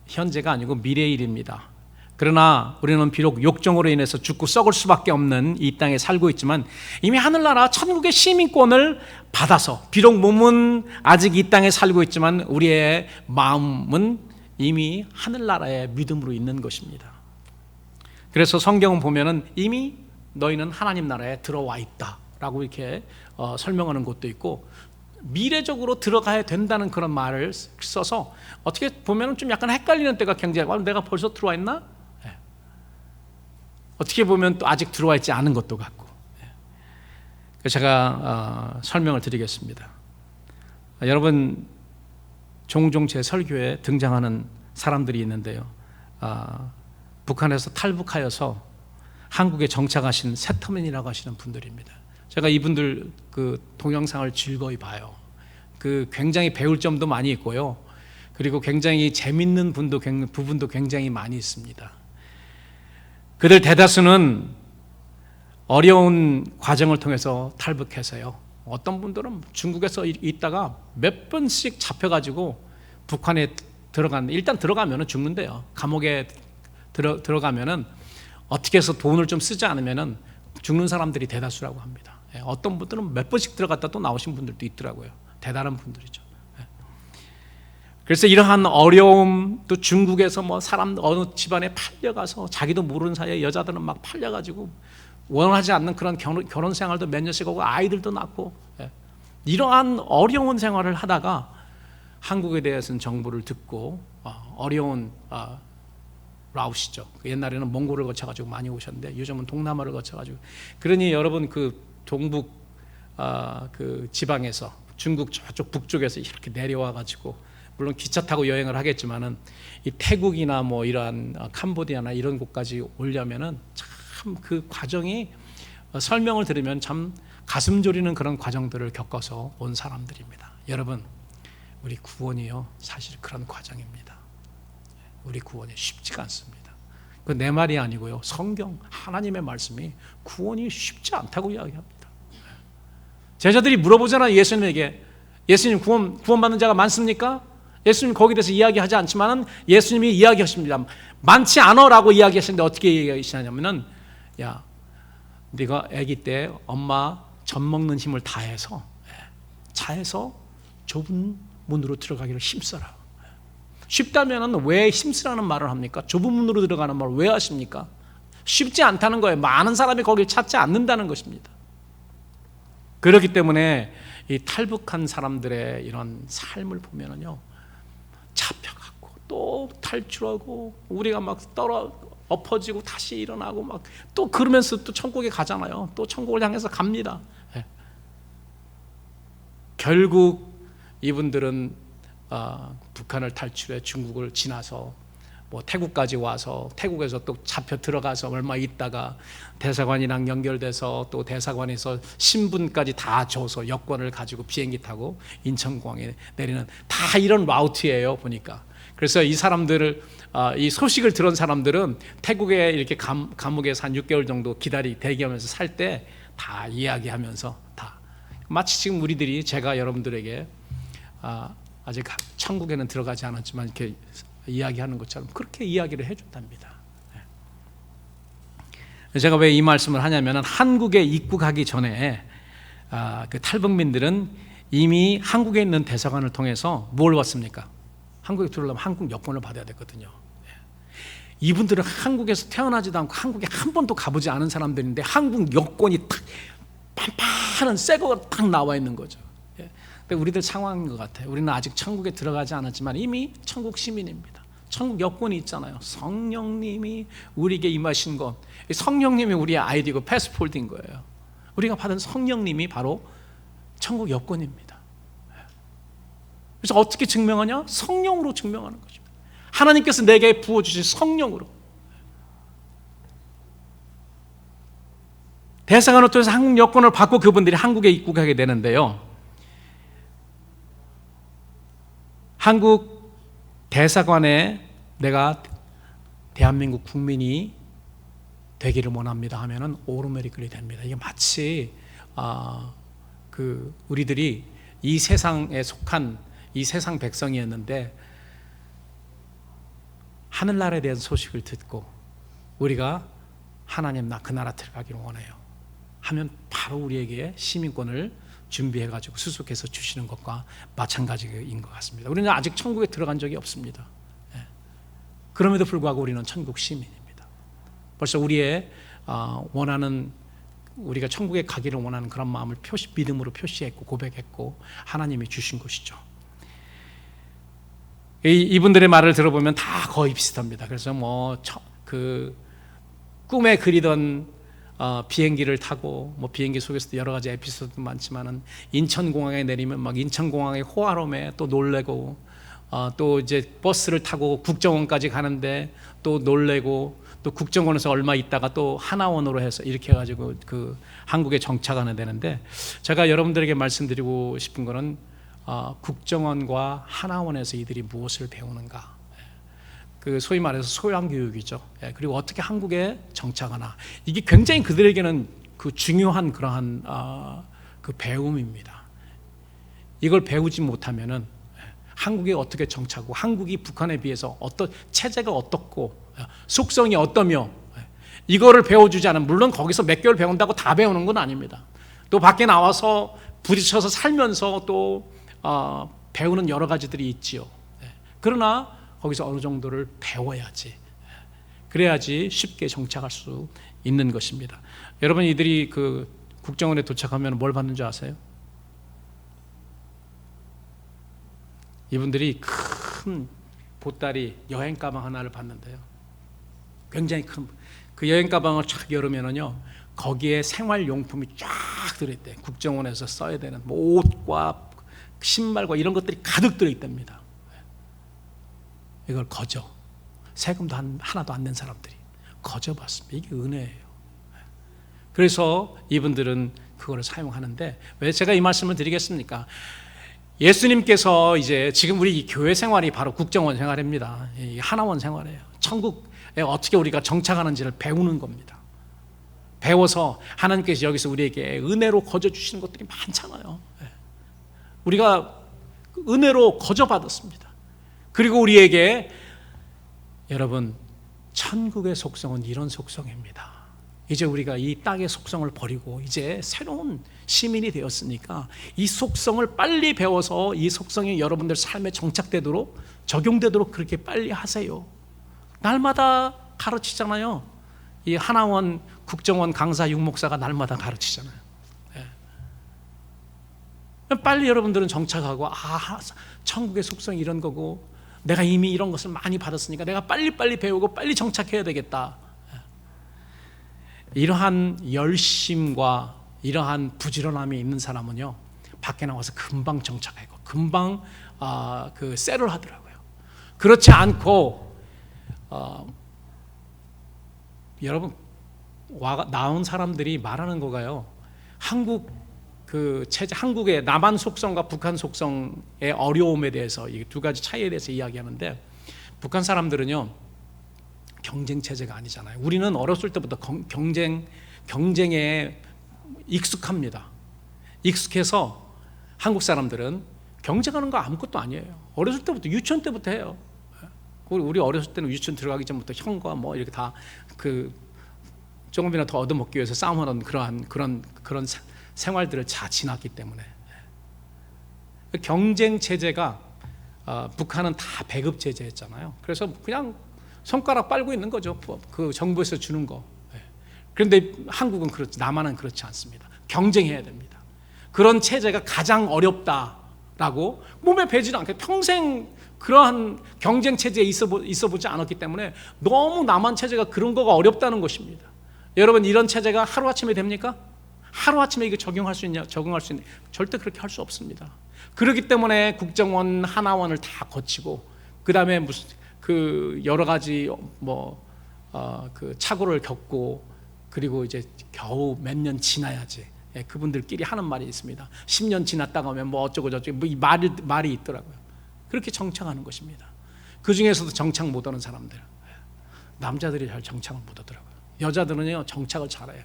현재가 아니고 미래의 일입니다. 그러나 우리는 비록 욕정으로 인해서 죽고 썩을 수밖에 없는 이 땅에 살고 있지만 이미 하늘나라 천국의 시민권을 받아서, 비록 몸은 아직 이 땅에 살고 있지만 우리의 마음은 이미 하늘나라의 믿음으로 있는 것입니다. 그래서 성경은 보면은 이미 너희는 하나님 나라에 들어와 있다라고 이렇게 설명하는 곳도 있고, 미래적으로 들어가야 된다는 그런 말을 써서 어떻게 보면 좀 약간 헷갈리는 때가 굉장히 내가 벌써 들어와 있나? 어떻게 보면 또 아직 들어와 있지 않은 것도 같고. 그래서 제가 설명을 드리겠습니다. 여러분, 종종 제 설교에 등장하는 사람들이 있는데요, 북한에서 탈북하여서 한국에 정착하신 세터민이라고 하시는 분들입니다. 제가 이분들 그 동영상을 즐거이 봐요. 그 굉장히 배울 점도 많이 있고요, 그리고 굉장히 재밌는 부분도 굉장히 많이 있습니다. 그들 대다수는 어려운 과정을 통해서 탈북해서요, 어떤 분들은 중국에서 있다가 몇 번씩 잡혀가지고 북한에 일단 들어가면은 죽는데요. 감옥에 들어가면은 어떻게 해서 돈을 좀 쓰지 않으면은 죽는 사람들이 대다수라고 합니다. 어떤 분들은 몇 번씩 들어갔다 또 나오신 분들도 있더라고요. 대단한 분들이죠. 그래서 이러한 어려움, 또 중국에서 뭐 사람 어느 집안에 팔려가서 자기도 모르는 사이에 여자들은 막 팔려가지고 원하지 않는 그런 결혼 생활도 몇 년씩 하고 아이들도 낳고, 이러한 어려운 생활을 하다가 한국에 대해서는 정보를 듣고 어려운 라오스죠. 옛날에는 몽골을 거쳐가지고 많이 오셨는데 요즘은 동남아를 거쳐가지고, 그러니 여러분 그 동북 그 지방에서 중국 저쪽 북쪽에서 이렇게 내려와가지고, 물론 기차 타고 여행을 하겠지만은 이 태국이나 뭐 이러한 캄보디아나 이런 곳까지 오려면은 참 그 과정이 설명을 들으면 참 가슴 졸이는 그런 과정들을 겪어서 온 사람들입니다. 여러분, 우리 구원이요, 사실 그런 과정입니다. 우리 구원이 쉽지가 않습니다. 그 내 말이 아니고요, 성경 하나님의 말씀이 구원이 쉽지 않다고 이야기합니다. 제자들이 물어보잖아요, 예수님에게. 예수님, 구원받는 자가 많습니까? 예수님 거기에 대해서 이야기하지 않지만은 예수님이 이야기하십니다. 많지 않아라고 이야기하시는데 어떻게 이야기하시냐면은, 야, 네가 아기 때 엄마 젖 먹는 힘을 다해서 차에서 좁은 문으로 들어가기를 힘써라. 쉽다면은 왜 힘쓰라는 말을 합니까? 좁은 문으로 들어가는 말을 왜 하십니까? 쉽지 않다는 거예요. 많은 사람이 거기를 찾지 않는다는 것입니다. 그렇기 때문에 이 탈북한 사람들의 이런 삶을 보면은요, 잡혀갖고 또 탈출하고 우리가 막 엎어지고 다시 일어나고 막 또 그러면서 또 천국에 가잖아요. 또 천국을 향해서 갑니다. 결국 이분들은 북한을 탈출해 중국을 지나서 뭐 태국까지 와서 태국에서 또 잡혀 들어가서 얼마 있다가 대사관이랑 연결돼서 또 대사관에서 신분까지 다 줘서 여권을 가지고 비행기 타고 인천공항에 내리는, 다 이런 라우트예요 보니까. 그래서 이 사람들을 이 소식을 들은 사람들은 태국에 이렇게 감옥에서 한 6개월 정도 대기하면서 살 때 다 이야기하면서 다 마치 지금 우리들이 제가 여러분들에게 아직 천국에는 들어가지 않았지만 이렇게 이야기하는 것처럼 그렇게 이야기를 해준답니다. 제가 왜 이 말씀을 하냐면, 한국에 입국하기 전에 그 탈북민들은 이미 한국에 있는 대사관을 통해서 뭘 받습니까? 한국에 들어오려면 한국 여권을 받아야 되거든요. 이분들은 한국에서 태어나지도 않고 한국에 한 번도 가보지 않은 사람들인데 한국 여권이 딱 판판한 새 거가 딱 나와 있는 거죠. 근데 우리들 상황인 것 같아요. 우리는 아직 천국에 들어가지 않았지만 이미 천국 시민입니다. 천국 여권이 있잖아요. 성령님이 우리에게 임하신 것, 성령님이 우리의 아이디고 패스포트인 거예요. 우리가 받은 성령님이 바로 천국 여권입니다. 그래서 어떻게 증명하냐? 성령으로 증명하는 것입니다. 하나님께서 내게 부어주신 성령으로. 대사관을 통해서 한국 여권을 받고 그분들이 한국에 입국하게 되는데요, 한국 대사관에 내가 대한민국 국민이 되기를 원합니다 하면은 오토매틱리 됩니다. 이게 마치 우리들이 이 세상에 속한 이 세상 백성이었는데 하늘나라에 대한 소식을 듣고 우리가 하나님 나 그 나라 들어가기를 원해요 하면 바로 우리에게 시민권을 준비해가지고 수속해서 주시는 것과 마찬가지인 것 같습니다. 우리는 아직 천국에 들어간 적이 없습니다. 그럼에도 불구하고 우리는 천국 시민입니다. 벌써 우리의 원하는 우리가 천국에 가기를 원하는 그런 마음을 믿음으로 표시했고 고백했고 하나님이 주신 것이죠. 이분들의 말을 들어보면 다 거의 비슷합니다. 그래서 그 꿈에 그리던 비행기를 타고 비행기 속에서도 여러 가지 에피소드도 많지만은 인천공항에 내리면 막 인천공항의 호화로움에 또 놀래고 또 이제 버스를 타고 국정원까지 가는데 또 놀래고 또 국정원에서 얼마 있다가 또 하나원으로 해서 이렇게 해가지고 그 한국에 정착하는 되는데 제가 여러분들에게 말씀드리고 싶은 거는 국정원과 하나원에서 이들이 무엇을 배우는가, 그 소위 말해서 소양교육이죠. 그리고 어떻게 한국에 정착하나, 이게 굉장히 그들에게는 그 중요한 그러한 그 배움입니다. 이걸 배우지 못하면은 한국에 어떻게 정착하고 한국이 북한에 비해서 어떤 체제가 어떻고 속성이 어떠며 이거를 배워주지 않으면, 물론 거기서 몇 개월 배운다고 다 배우는 건 아닙니다. 또 밖에 나와서 부딪혀서 살면서 또 배우는 여러 가지들이 있지요. 그러나 거기서 어느 정도를 배워야지, 그래야지 쉽게 정착할 수 있는 것입니다. 여러분, 이들이 그 국정원에 도착하면 뭘 받는 줄 아세요? 이분들이 큰 보따리 여행 가방 하나를 받는데요, 굉장히 큰 그 여행 가방을 쫙 열으면은요, 거기에 생활용품이 쫙 들어있대. 국정원에서 써야 되는 옷과 신발과 이런 것들이 가득 들어있답니다. 이걸 거저, 세금도 하나도 안 낸 사람들이 거저 받습니다. 이게 은혜예요. 그래서 이분들은 그거를 사용하는데, 왜 제가 이 말씀을 드리겠습니까? 예수님께서 이제 지금 우리 교회 생활이 바로 국정원 생활입니다. 하나원 생활이에요. 천국에 어떻게 우리가 정착하는지를 배우는 겁니다. 배워서 하나님께서 여기서 우리에게 은혜로 거저 주시는 것들이 많잖아요. 우리가 은혜로 거저 받았습니다. 그리고 우리에게, 여러분, 천국의 속성은 이런 속성입니다. 이제 우리가 이 땅의 속성을 버리고 이제 새로운 시민이 되었으니까 이 속성을 빨리 배워서 이 속성이 여러분들 삶에 정착되도록, 적용되도록 그렇게 빨리 하세요. 날마다 가르치잖아요. 이 하나원 국정원 강사 육목사가 날마다 가르치잖아요. 빨리 여러분들은 정착하고, 천국의 속성이 이런 거고 내가 이미 이런 것을 많이 받았으니까 내가 빨리빨리 배우고 빨리 정착해야 되겠다. 이러한 열심과 이러한 부지런함이 있는 사람은요, 밖에 나와서 금방 정착하고 금방 그 셀을 하더라고요. 그렇지 않고 여러분, 나온 사람들이 말하는 거가요, 한국 그 체제, 한국의 남한 속성과 북한 속성의 어려움에 대해서, 이 두 가지 차이에 대해서 이야기하는데, 북한 사람들은요, 경쟁 체제가 아니잖아요. 우리는 어렸을 때부터 경쟁에 익숙합니다. 익숙해서 한국 사람들은 경쟁하는 거 아무것도 아니에요. 어렸을 때부터, 유치원 때부터 해요. 우리 어렸을 때는 유치원 들어가기 전부터 형과 이렇게 다 그 조금이나 더 얻어먹기 위해서 싸움하는 그런 생활들을 다 지났기 때문에, 경쟁 체제가, 북한은 다 배급 체제였잖아요. 그래서 그냥 손가락 빨고 있는 거죠. 그 정부에서 주는 거. 그런데 한국은 남한은 그렇지 않습니다. 경쟁해야 됩니다. 그런 체제가 가장 어렵다라고 몸에 배지도 않게 평생 그러한 경쟁 체제에 있어보지 않았기 때문에 너무 남한 체제가 그런 거가 어렵다는 것입니다. 여러분, 이런 체제가 하루아침에 됩니까? 하루아침에 이거 적용할 수 있냐? 절대 그렇게 할 수 없습니다. 그렇기 때문에 국정원, 하나원을 다 거치고, 그 다음에 무슨 그 여러 가지 그 착오를 겪고, 그리고 이제 겨우 몇 년 지나야지, 그분들끼리 하는 말이 있습니다. 10년 지났다가 하면 어쩌고 저쩌고 이 말이 있더라고요. 그렇게 정착하는 것입니다. 그 중에서도 정착 못하는 사람들, 남자들이 잘 정착을 못하더라고요. 여자들은요, 정착을 잘해요.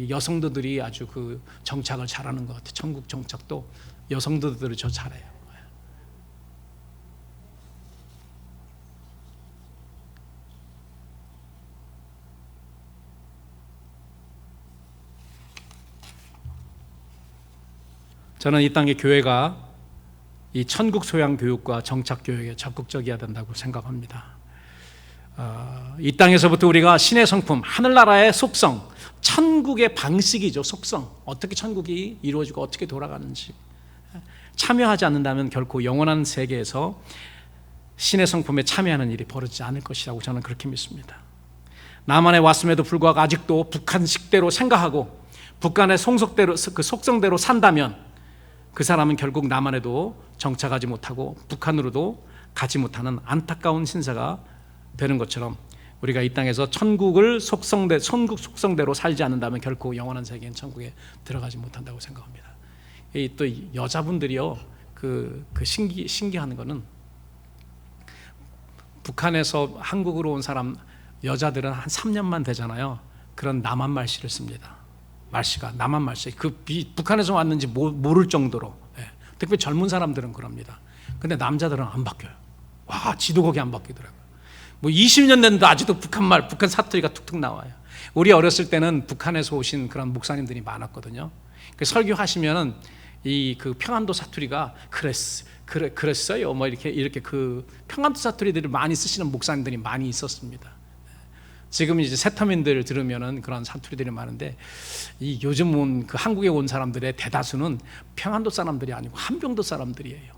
여성들이 아주 그 정착을 잘하는 것 같아요. 천국 정착도 여성들이 저 잘해요. 저는 이 땅의 교회가 이 천국 소양 교육과 정착 교육에 적극적이어야 된다고 생각합니다. 이 땅에서부터 우리가 신의 성품, 하늘나라의 속성, 천국의 방식이죠. 속성, 어떻게 천국이 이루어지고 어떻게 돌아가는지 참여하지 않는다면 결코 영원한 세계에서 신의 성품에 참여하는 일이 벌어지지 않을 것이라고 저는 그렇게 믿습니다. 남한에 왔음에도 불구하고 아직도 북한식대로 생각하고 북한의 그 속성대로 산다면 그 사람은 결국 남한에도 정착하지 못하고 북한으로도 가지 못하는 안타까운 신세가 되는 것처럼 우리가 이 땅에서 천국 속성대로 살지 않는다면 결코 영원한 세계인 천국에 들어가지 못한다고 생각합니다. 또 여자분들이요, 신기한 거는 북한에서 한국으로 온 사람 여자들은 한 3년만 되잖아요. 그런 남한 말씨를 씁니다. 말씨가 남한 말씨. 북한에서 왔는지 모를 정도로. 특히 젊은 사람들은 그럽니다. 근데 남자들은 안 바뀌어요. 와, 지도 거기 안 바뀌더라고요. 20년 됐는데 아직도 북한 사투리가 툭툭 나와요. 우리 어렸을 때는 북한에서 오신 그런 목사님들이 많았거든요. 설교하시면은 그 평안도 사투리가 그랬어요. 이렇게 그 평안도 사투리들을 많이 쓰시는 목사님들이 많이 있었습니다. 지금 이제 새터민들 들으면은 그런 사투리들이 많은데 요즘 온 한국에 온 사람들의 대다수는 평안도 사람들이 아니고 함경도 사람들이에요.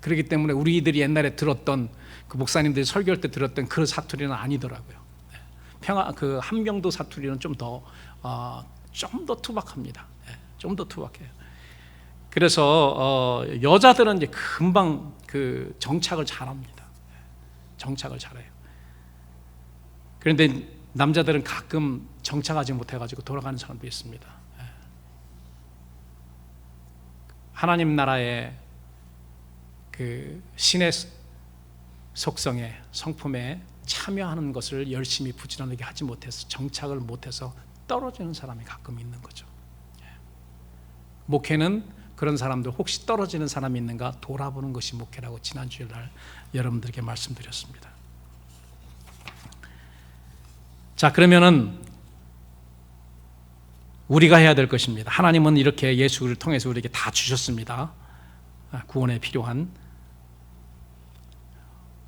그렇기 때문에 우리들이 옛날에 들었던 그 목사님들이 설교할 때 들었던 그 사투리는 아니더라고요. 함경도 사투리는 좀 더 투박합니다. 좀 더 투박해요. 그래서 여자들은 이제 금방 정착을 잘합니다. 정착을 잘해요. 그런데 남자들은 가끔 정착하지 못해가지고 돌아가는 사람도 있습니다. 하나님 나라의 신의 속성에 성품에 참여하는 것을 열심히 부지런하게 하지 못해서 정착을 못해서 떨어지는 사람이 가끔 있는 거죠. 목회는 그런 사람들, 혹시 떨어지는 사람이 있는가 돌아보는 것이 목회라고 지난 주일날 여러분들에게 말씀드렸습니다. 자, 그러면은 우리가 해야 될 것입니다. 하나님은 이렇게 예수를 통해서 우리에게 다 주셨습니다. 구원에 필요한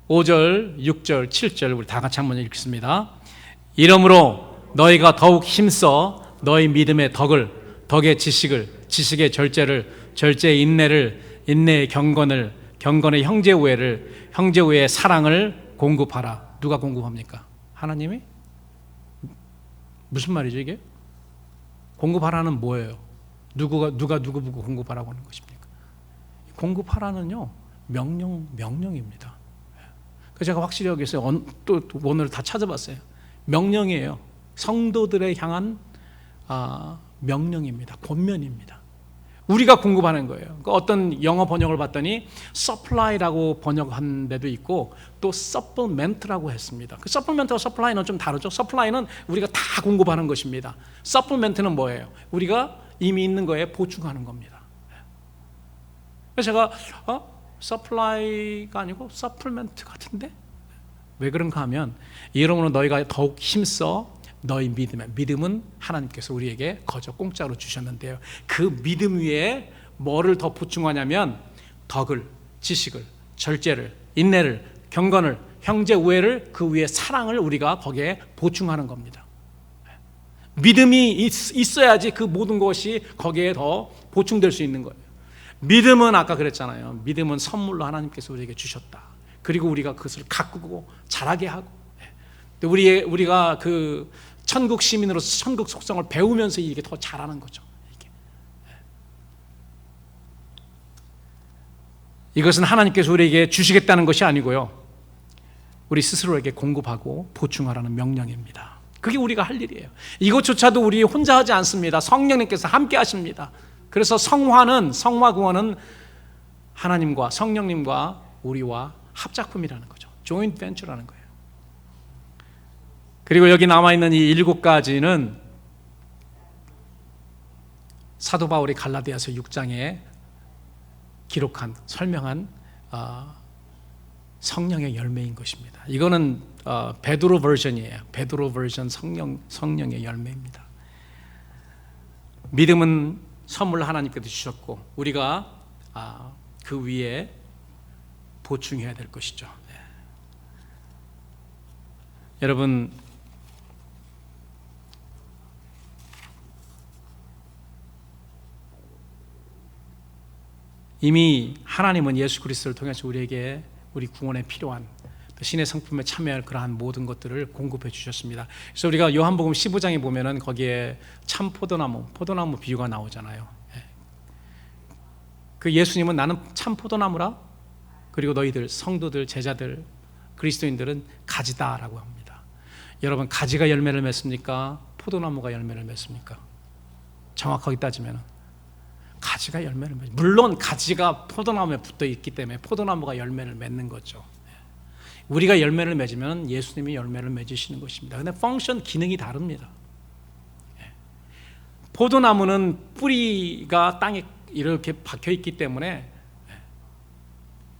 5절, 6절, 7절 우리 다 같이 한번 읽겠습니다. 이러므로 너희가 더욱 힘써 너희 믿음의 덕의 지식을, 지식의 절제를, 절제의 인내를, 인내의 경건을, 경건의 형제우애를, 형제우애의 사랑을 공급하라. 누가 공급합니까? 하나님이? 무슨 말이죠 이게? 공급하라는 뭐예요? 누가 누구 보고 공급하라고 하는 것입니까? 공급하라는요 명령입니다. 그래서 제가 확실히 여기 있어요. 또 오늘 다 찾아봤어요. 명령이에요. 성도들에 향한 명령입니다. 권면입니다. 우리가 공급하는 거예요. 어떤 영어 번역을 봤더니 supply라고 번역한 데도 있고 또 supplement라고 했습니다. 그 supplement와 supply는 좀 다르죠. supply는 우리가 다 공급하는 것입니다. supplement는 뭐예요? 우리가 이미 있는 거에 보충하는 겁니다. 그래서 제가 supply가 아니고 supplement 같은데? 왜 그런가 하면 이러므로 너희가 더욱 힘써 너희 믿음은 하나님께서 우리에게 거저 공짜로 주셨는데요. 그 믿음 위에 뭐를 더 보충하냐면 덕을, 지식을, 절제를, 인내를, 경건을, 형제 우애를, 그 위에 사랑을 우리가 거기에 보충하는 겁니다. 믿음이 있어야지 그 모든 것이 거기에 더 보충될 수 있는 거예요. 믿음은 아까 그랬잖아요. 믿음은 선물로 하나님께서 우리에게 주셨다. 그리고 우리가 그것을 가꾸고 자라게 하고, 우리가 그 천국 시민으로서 천국 속성을 배우면서 이게 더 잘하는 거죠. 이것은 하나님께서 우리에게 주시겠다는 것이 아니고요, 우리 스스로에게 공급하고 보충하라는 명령입니다. 그게 우리가 할 일이에요. 이것조차도 우리 혼자 하지 않습니다. 성령님께서 함께 하십니다. 그래서 성화 구원은 하나님과 성령님과 우리와 합작품이라는 거죠. 조인트 벤처라는 거예요. 그리고 여기 남아있는 이 7가지는 사도 바울이 갈라디아서 6장에 기록한, 설명한 성령의 열매인 것입니다. 이거는 베드로 버전이에요. 베드로 버전 성령의 열매입니다. 믿음은 선물 하나님께서 주셨고 우리가 그 위에 보충해야 될 것이죠. 여러분, 이미 하나님은 예수 그리스도를 통해서 우리에게 우리 구원에 필요한 신의 성품에 참여할 그러한 모든 것들을 공급해 주셨습니다. 그래서 우리가 요한복음 15장에 보면은 거기에 참 포도나무 비유가 나오잖아요. 그 예수님은 나는 참 포도나무라, 그리고 너희들 성도들, 제자들, 그리스도인들은 가지다라고 합니다. 여러분, 가지가 열매를 맺습니까? 포도나무가 열매를 맺습니까? 정확하게 따지면 가지가 열매를 맺습니다. 물론 가지가 포도나무에 붙어 있기 때문에 포도나무가 열매를 맺는 거죠. 우리가 열매를 맺으면 예수님이 열매를 맺으시는 것입니다. 그런데 펑션, 기능이 다릅니다. 포도나무는 뿌리가 땅에 이렇게 박혀 있기 때문에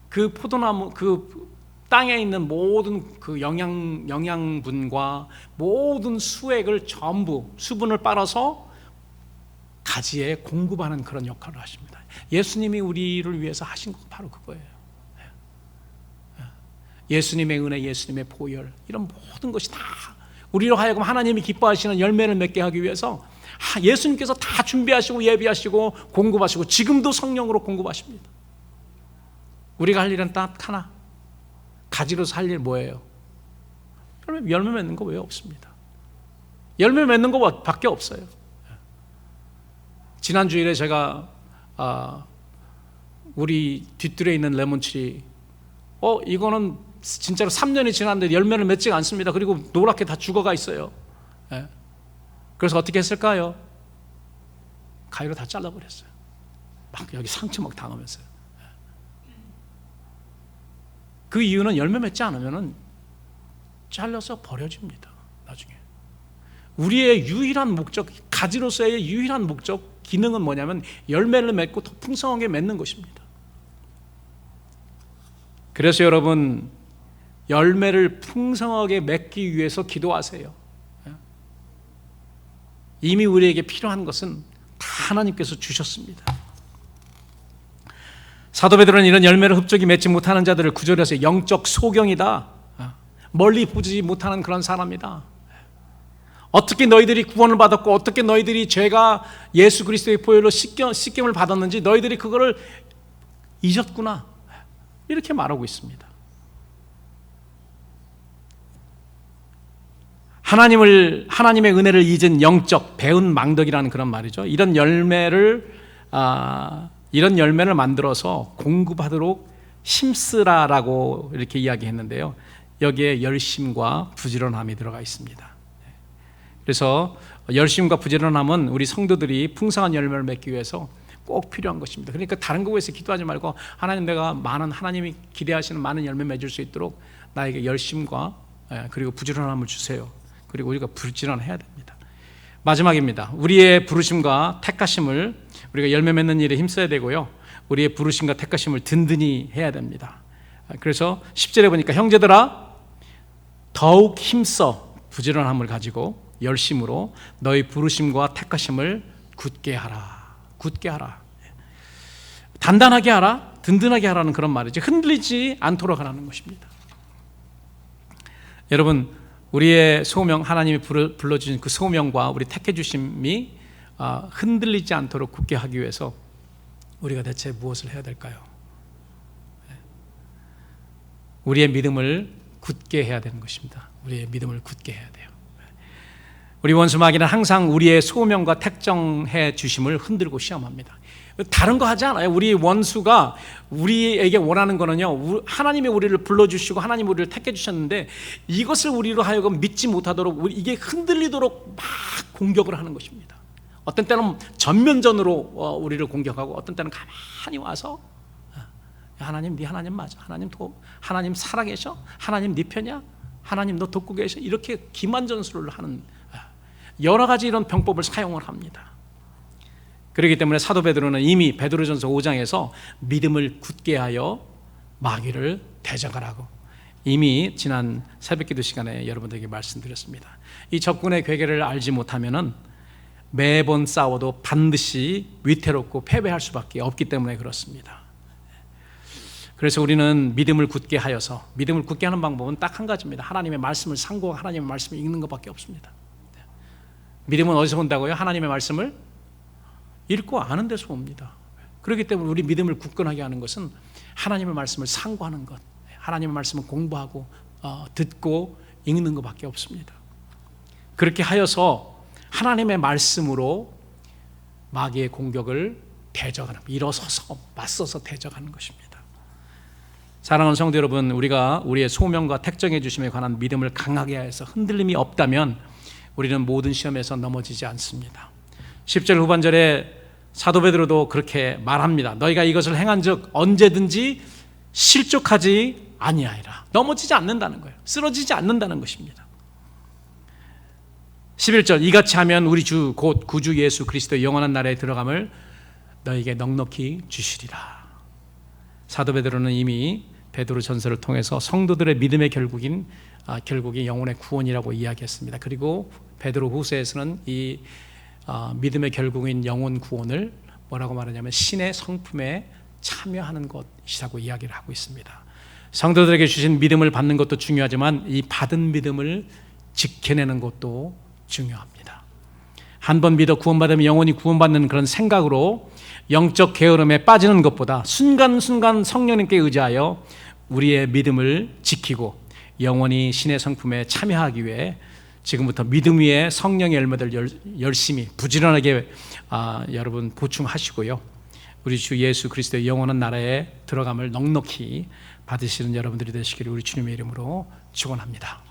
그 포도나무, 그 땅에 있는 모든 그 영양분과 모든 수액을 전부 수분을 빨아서 가지에 공급하는 그런 역할을 하십니다. 예수님이 우리를 위해서 하신 거 바로 그거예요. 예수님의 은혜, 예수님의 보혈, 이런 모든 것이 다 우리로 하여금 하나님이 기뻐하시는 열매를 맺게 하기 위해서 예수님께서 다 준비하시고 예비하시고 공급하시고 지금도 성령으로 공급하십니다. 우리가 할 일은 딱 하나, 가지로서 할 일 뭐예요? 열매 맺는 거 왜 없습니다. 열매 맺는 거 밖에 없어요. 지난 주일에 제가 우리 뒷뜰에 있는 레몬트리, 이거는 진짜로 3년이 지났는데 열매를 맺지가 않습니다. 그리고 노랗게 다 죽어가 있어요. 그래서 어떻게 했을까요? 가위로 다 잘라버렸어요. 막 여기 상처 막 당하면서요. 그 이유는 열매 맺지 않으면 잘라서 버려집니다. 나중에 우리의 유일한 목적, 가지로서의 유일한 목적, 기능은 뭐냐면 열매를 맺고 더 풍성하게 맺는 것입니다. 그래서 여러분, 열매를 풍성하게 맺기 위해서 기도하세요. 이미 우리에게 필요한 것은 다 하나님께서 주셨습니다. 사도 베드로는 이런 열매를 흡족히 맺지 못하는 자들을 구절해서 영적 소경이다, 멀리 보지 못하는 그런 사람이다. 어떻게 너희들이 구원을 받았고 어떻게 너희들이 죄가 예수 그리스도의 보혈로 씻김을 받았는지 너희들이 그거를 잊었구나, 이렇게 말하고 있습니다. 하나님의 은혜를 잊은 영적 배은 망덕이라는 그런 말이죠. 이런 열매를 만들어서 공급하도록 힘쓰라라고 이렇게 이야기했는데요. 여기에 열심과 부지런함이 들어가 있습니다. 그래서 열심과 부지런함은 우리 성도들이 풍성한 열매를 맺기 위해서 꼭 필요한 것입니다. 그러니까 다른 거 위해서 기도하지 말고, 하나님, 내가 하나님이 기대하시는 많은 열매 맺을 수 있도록 나에게 열심과 그리고 부지런함을 주세요. 그리고 우리가 부지런해야 됩니다. 마지막입니다. 우리의 부르심과 택하심을, 우리가 열매 맺는 일에 힘써야 되고요, 우리의 부르심과 택하심을 든든히 해야 됩니다. 그래서 10절에 보니까 형제들아 더욱 힘써 부지런함을 가지고 열심으로 너희 부르심과 택하심을 굳게 하라. 단단하게 하라, 든든하게 하라는 그런 말이죠. 흔들리지 않도록 하라는 것입니다. 여러분, 우리의 소명, 하나님이 불러주신 그 소명과 우리 택해 주심이 흔들리지 않도록 굳게 하기 위해서 우리가 대체 무엇을 해야 될까요? 우리의 믿음을 굳게 해야 되는 것입니다. 우리의 믿음을 굳게 해야 돼요. 우리 원수 마귀는 항상 우리의 소명과 택정해 주심을 흔들고 시험합니다. 다른 거 하지 않아요. 우리 원수가 우리에게 원하는 거는요, 하나님이 우리를 불러주시고 하나님이 우리를 택해 주셨는데 이것을 우리로 하여금 믿지 못하도록, 이게 흔들리도록 막 공격을 하는 것입니다. 어떤 때는 전면전으로 우리를 공격하고, 어떤 때는 가만히 와서 하나님, 네 하나님 맞아, 하나님 살아계셔, 하나님 네 편이야, 하나님 너 돕고 계셔, 이렇게 기만전술을 하는 여러 가지 이런 병법을 사용을 합니다. 그렇기 때문에 사도 베드로는 이미 베드로전서 5장에서 믿음을 굳게 하여 마귀를 대적하라고 이미 지난 새벽기도 시간에 여러분들에게 말씀드렸습니다. 이 적군의 괴계를 알지 못하면은 매번 싸워도 반드시 위태롭고 패배할 수밖에 없기 때문에 그렇습니다. 그래서 우리는 믿음을 굳게 하여서, 믿음을 굳게 하는 방법은 딱 한 가지입니다. 하나님의 말씀을 상고하고 하나님의 말씀을 읽는 것밖에 없습니다. 믿음은 어디서 온다고요? 하나님의 말씀을 읽고 아는 데서 옵니다. 그렇기 때문에 우리 믿음을 굳건하게 하는 것은 하나님의 말씀을 상고하는 것, 하나님의 말씀을 공부하고 듣고 읽는 것밖에 없습니다. 그렇게 하여서 하나님의 말씀으로 마귀의 공격을 대적하는, 일어서서 맞서서 대적하는 것입니다. 사랑하는 성도 여러분, 우리가 우리의 소명과 택정해 주심에 관한 믿음을 강하게 해서 흔들림이 없다면 우리는 모든 시험에서 넘어지지 않습니다. 10절 후반절에 사도 베드로도 그렇게 말합니다. 너희가 이것을 행한즉 언제든지 실족하지 아니하리라. 넘어지지 않는다는 거예요. 쓰러지지 않는다는 것입니다. 11절 이같이 하면 우리 주 곧 구주 예수 그리스도의 영원한 나라에 들어감을 너에게 넉넉히 주시리라. 사도 베드로는 이미 베드로 전서를 통해서 성도들의 믿음의 결국이 영혼의 구원이라고 이야기했습니다. 그리고 베드로 후서에서는 이 믿음의 결국인 영혼 구원을 뭐라고 말하냐면 신의 성품에 참여하는 것이라고 이야기를 하고 있습니다. 성도들에게 주신 믿음을 받는 것도 중요하지만 이 받은 믿음을 지켜내는 것도 중요합니다. 한 번 믿어 구원받으면 영원히 구원받는 그런 생각으로 영적 게으름에 빠지는 것보다 순간순간 성령님께 의지하여 우리의 믿음을 지키고 영원히 신의 성품에 참여하기 위해 지금부터 믿음 위에 성령의 열매들 열심히 부지런하게 여러분 보충하시고요. 우리 주 예수 그리스도의 영원한 나라에 들어감을 넉넉히 받으시는 여러분들이 되시기를 우리 주님의 이름으로 축원합니다.